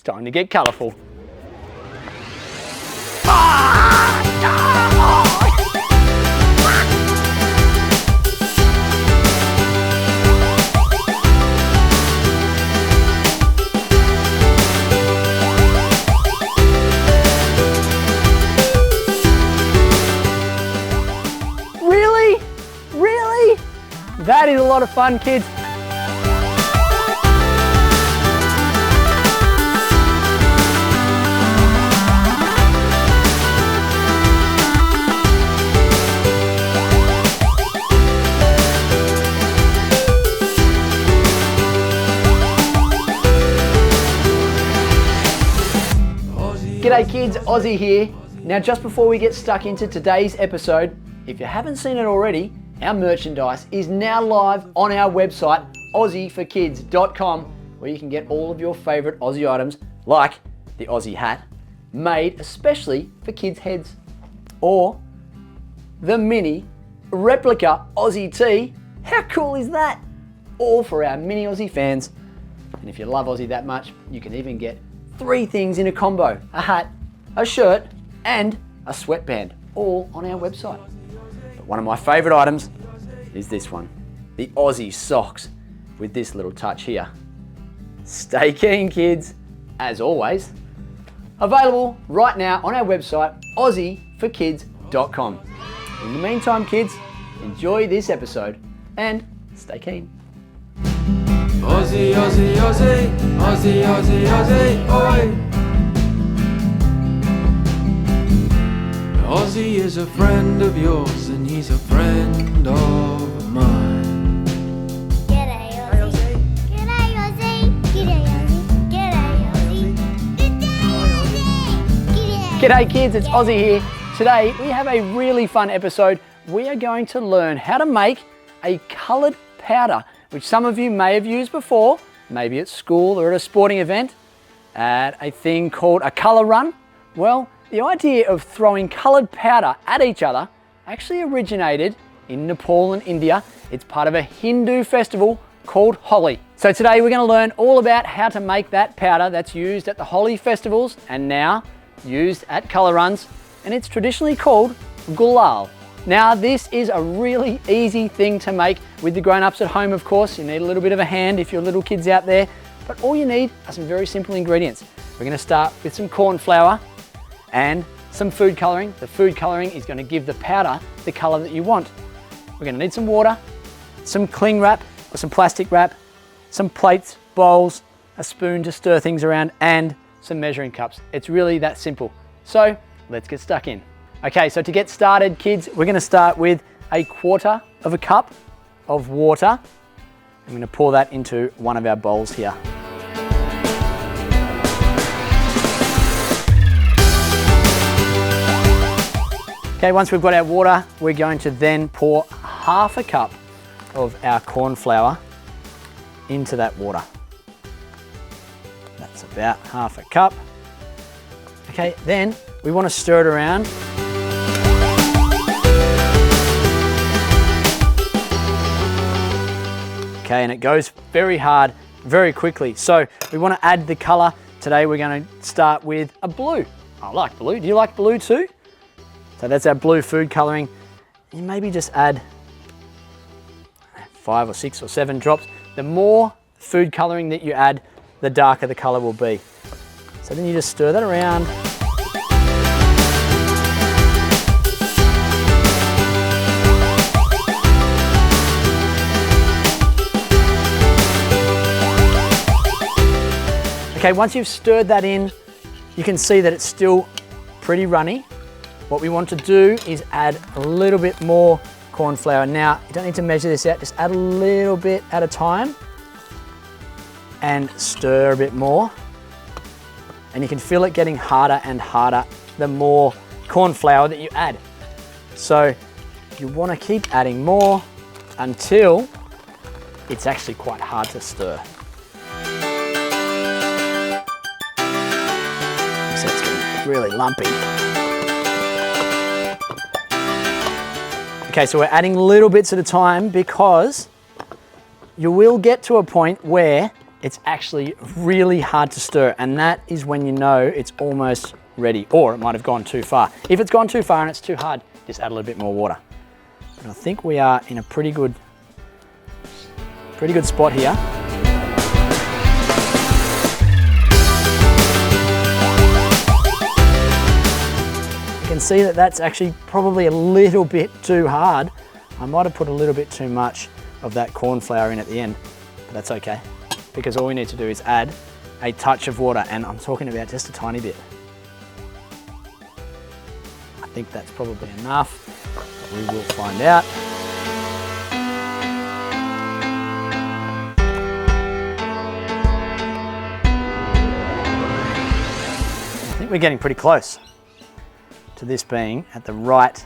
time to get colourful. Really? Really? That is a lot of fun, kids. G'day kids, Ozzie here. Now just before we get stuck into today's episode, if you haven't seen it already, our merchandise is now live on our website, aussieforkids.com, where you can get all of your favourite Aussie items, like the Aussie hat, made especially for kids' heads, or the mini replica Aussie tee. How cool is that? All for our mini Aussie fans. And if you love Aussie that much, you can even get 3 things in a combo: a hat, a shirt, and a sweatband, all on our website. But one of my favourite items is this one, the Aussie socks, with this little touch here. Stay keen, kids, as always. Available right now on our website, aussieforkids.com. In the meantime, kids, enjoy this episode and stay keen. Ozzie, Ozzie, Ozzie, Ozzie, Ozzie, Ozzie, oi! Ozzie is a friend of yours and he's a friend of mine. G'day Ozzie. G'day Ozzie. G'day Ozzie. G'day Ozzie. G'day Ozzie. G'day kids, it's Ozzie here. Today we have a really fun episode. We are going to learn how to make a coloured powder, which some of you may have used before, maybe at school or at a sporting event, at a thing called a colour run. Well, the idea of throwing coloured powder at each other actually originated in Nepal and India. It's part of a Hindu festival called Holi. So today we're going to learn all about how to make that powder that's used at the Holi festivals and now used at colour runs, and it's traditionally called gulal. Now this is a really easy thing to make with the grown-ups at home, of course. You need a little bit of a hand if you're little kids out there, but all you need are some very simple ingredients. We're going to start with some corn flour and some food colouring. The food colouring is going to give the powder the colour that you want. We're going to need some water, some cling wrap or some plastic wrap, some plates, bowls, a spoon to stir things around, and some measuring cups. It's really that simple. So let's get stuck in. Okay, so to get started, kids, we're going to start with 1/4 of a cup of water. I'm going to pour that into one of our bowls here. Okay, once we've got our water, we're going to then pour 1/2 cup of our corn flour into that water. That's about 1/2 cup. Okay, then we want to stir it around. Okay, and it goes very hard, very quickly. So we want to add the colour. Today we're going to start with a blue. I like blue. Do you like blue too? So that's our blue food colouring. You maybe just add 5 or 6 or 7 drops. The more food colouring that you add, the darker the colour will be. So then you just stir that around. Okay, once you've stirred that in, you can see that it's still pretty runny. What we want to do is add a little bit more corn flour. Now, you don't need to measure this out, just add a little bit at a time and stir a bit more. And you can feel it getting harder and harder the more corn flour that you add. So you want to keep adding more until it's actually quite hard to stir. So it's getting really lumpy. Okay, so we're adding little bits at a time because you will get to a point where it's actually really hard to stir, and that is when you know it's almost ready, or it might have gone too far. If it's gone too far and it's too hard, just add a little bit more water. But I think we are in a pretty good spot here. You can see that that's actually probably a little bit too hard. I might have put a little bit too much of that corn flour in at the end, but that's okay, because all we need to do is add a touch of water, and I'm talking about just a tiny bit. I think that's probably enough, but we will find out. I think we're getting pretty close to this being at the right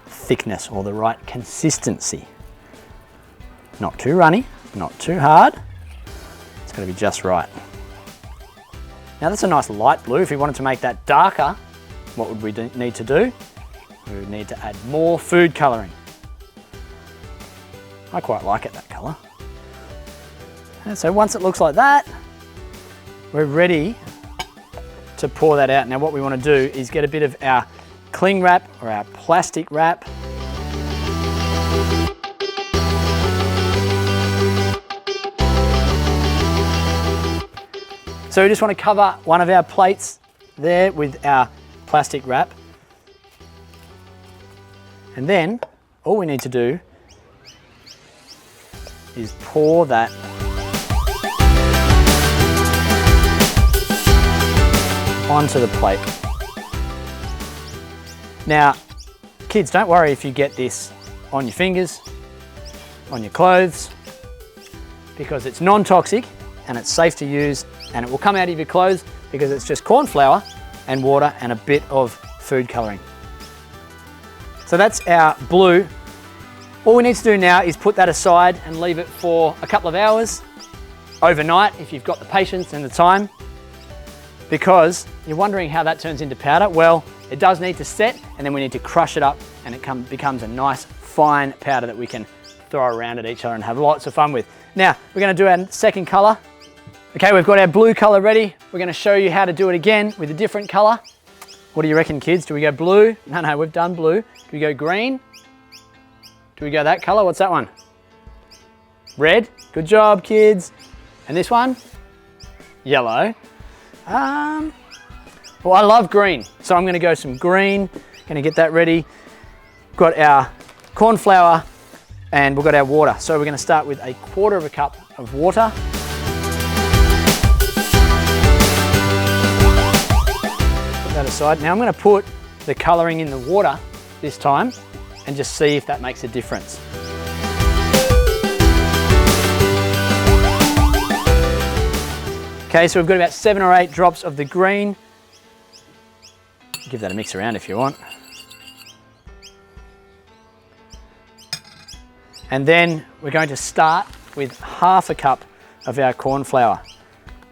thickness or the right consistency. Not too runny, not too hard. It's going to be just right. Now that's a nice light blue. If we wanted to make that darker, what would we need to do? We would need to add more food colouring. I quite like it, that colour. And so once it looks like that, we're ready to pour that out. Now what we want to do is get a bit of our cling wrap or our plastic wrap. So we just want to cover one of our plates there with our plastic wrap. And then all we need to do is pour that onto the plate. Now, kids, don't worry if you get this on your fingers, on your clothes, because it's non-toxic and it's safe to use, and it will come out of your clothes because it's just corn flour and water and a bit of food colouring. So that's our blue. All we need to do now is put that aside and leave it for a couple of hours, overnight if you've got the patience and the time, because you're wondering how that turns into powder. Well, it does need to set, and then we need to crush it up, and it becomes a nice fine powder that we can throw around at each other and have lots of fun with. Now, we're going to do our second colour. Okay, we've got our blue colour ready. We're going to show you how to do it again with a different colour. What do you reckon, kids? Do we go blue? No, we've done blue. Do we go green? Do we go that colour? What's that one? Red. Good job, kids. And this one? Yellow. Well, I love green, so I'm going to go some green. Going to get that ready. Got our corn flour and we've got our water. So we're going to start with 1/4 cup of water. Put that aside. Now I'm going to put the colouring in the water this time and just see if that makes a difference. Okay, so we've got about 7 or 8 drops of the green. Give that a mix around if you want. And then we're going to start with 1/2 cup of our corn flour.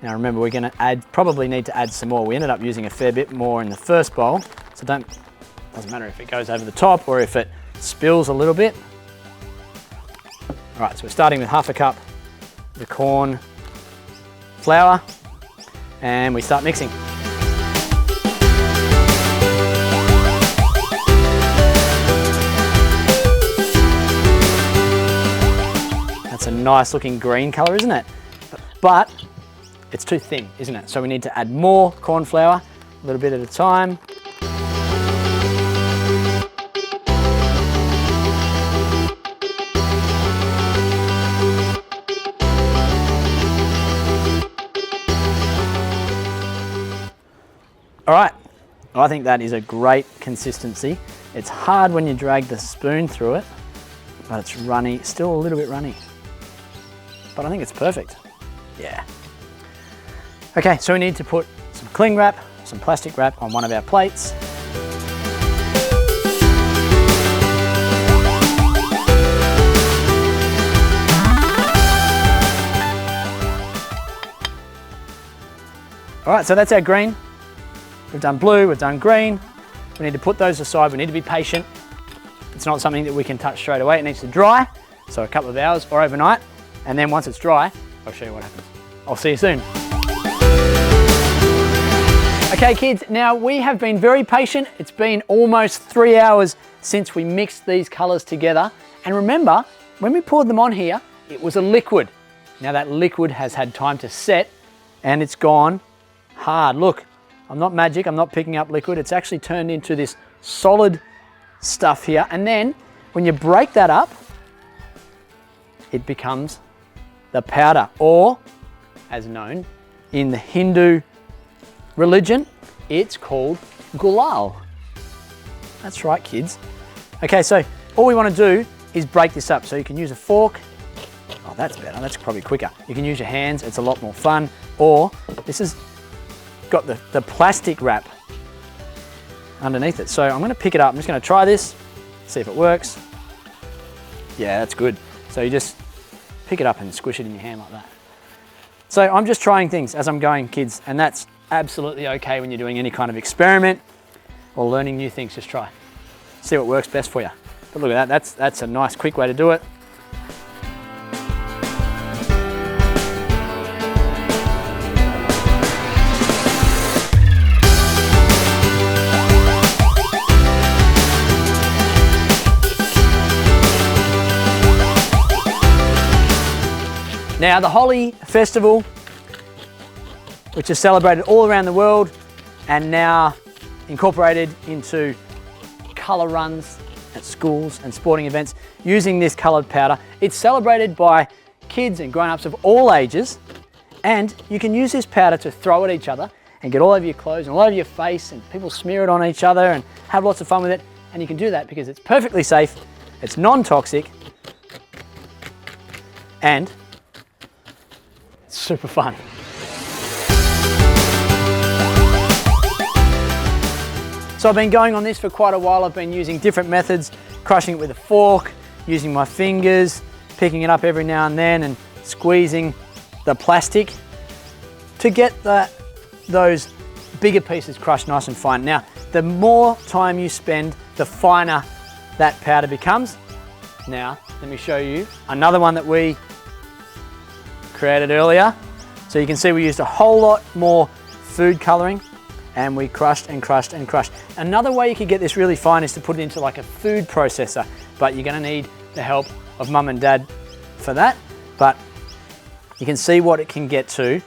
Now remember, we're going to probably need to add some more. We ended up using a fair bit more in the first bowl, so doesn't matter if it goes over the top or if it spills a little bit. All right, so we're starting with 1/2 cup of the corn flour, and we start mixing. That's a nice looking green colour, isn't it? But it's too thin, isn't it? So we need to add more corn flour, a little bit at a time. All right, I think that is a great consistency. It's hard when you drag the spoon through it, but it's runny, still a little bit runny. But I think it's perfect. Yeah. Okay, so we need to put some cling wrap, some plastic wrap on one of our plates. All right, so that's our green. We've done blue, we've done green. We need to put those aside. We need to be patient. It's not something that we can touch straight away. It needs to dry, so a couple of hours or overnight. And then once it's dry, I'll show you what happens. I'll see you soon. Okay kids, now we have been very patient. It's been almost 3 hours since we mixed these colours together. And remember, when we poured them on here, it was a liquid. Now that liquid has had time to set and it's gone hard. Look, I'm not magic, I'm not picking up liquid. It's actually turned into this solid stuff here. And then when you break that up, it becomes the powder, or as known in the Hindu religion, it's called gulal. That's right, kids. Okay, so all we want to do is break this up. So you can use a fork. Oh, that's better. That's probably quicker. You can use your hands. It's a lot more fun. Or this has got the plastic wrap underneath it. So I'm going to pick it up. I'm just going to try this, see if it works. Yeah, that's good. So you just pick it up and squish it in your hand like that. So I'm just trying things as I'm going, kids, and that's absolutely okay when you're doing any kind of experiment or learning new things. Just try. See what works best for you. But look at that, that's a nice quick way to do it. Now the Holi festival, which is celebrated all around the world and now incorporated into colour runs at schools and sporting events using this coloured powder. It's celebrated by kids and grown-ups of all ages, and you can use this powder to throw at each other and get all over your clothes and all over your face, and people smear it on each other and have lots of fun with it. And you can do that because it's perfectly safe, it's non-toxic, and it's super fun. So I've been going on this for quite a while. I've been using different methods, crushing it with a fork, using my fingers, picking it up every now and then and squeezing the plastic to get those bigger pieces crushed nice and fine. Now, the more time you spend, the finer that powder becomes. Now, let me show you another one that we created earlier. So you can see we used a whole lot more food colouring, and we crushed and crushed and crushed. Another way you could get this really fine is to put it into like a food processor, but you're gonna need the help of mum and dad for that. But you can see what it can get to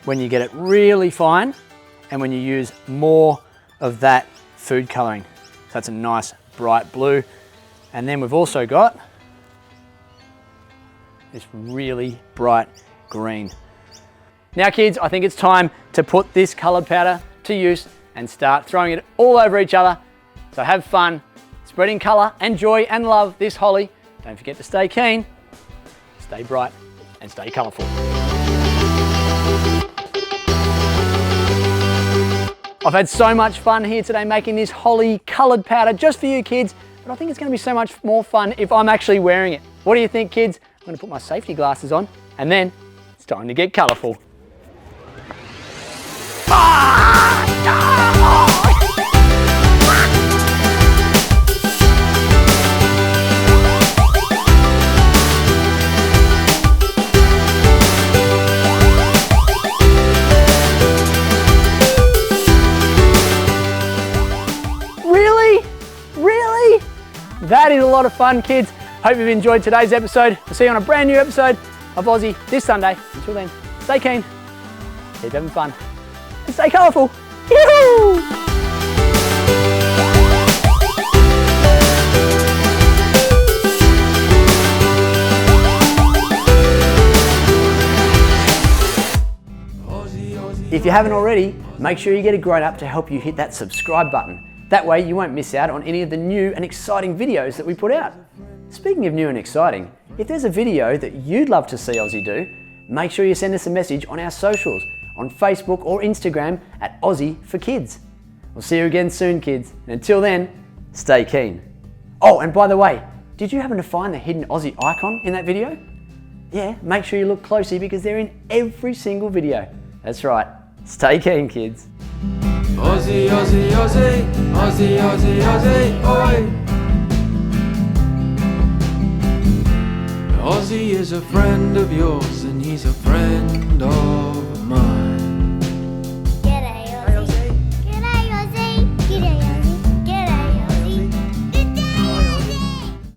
when you get it really fine and when you use more of that food colouring. So that's a nice bright blue. And then we've also got this really bright green. Now kids, I think it's time to put this coloured powder to use and start throwing it all over each other. So have fun, spreading colour and joy and love this Holi. Don't forget to stay keen, stay bright and stay colourful. I've had so much fun here today making this Holi coloured powder just for you kids, but I think it's going to be so much more fun if I'm actually wearing it. What do you think, kids? I'm going to put my safety glasses on and then it's time to get colourful. Really? That is a lot of fun, kids. Hope you've enjoyed today's episode. We'll see you on a brand new episode of Ozzie this Sunday. Until then, stay keen, keep having fun, and stay colourful. Yoo-hoo! If you haven't already, make sure you get a grown-up to help you hit that subscribe button. That way you won't miss out on any of the new and exciting videos that we put out. Speaking of new and exciting, if there's a video that you'd love to see Ozzie do, make sure you send us a message on our socials, on Facebook or Instagram at Ozzie for Kids. We'll see you again soon, kids. And until then, stay keen. Oh, and by the way, did you happen to find the hidden Ozzie icon in that video? Yeah, make sure you look closely because they're in every single video. That's right. Stay keen, kids. Ozzie, Ozzie, Ozzie, Ozzie, Ozzie, Ozzie, oi! Ozzie is a friend of yours and and he's a friend of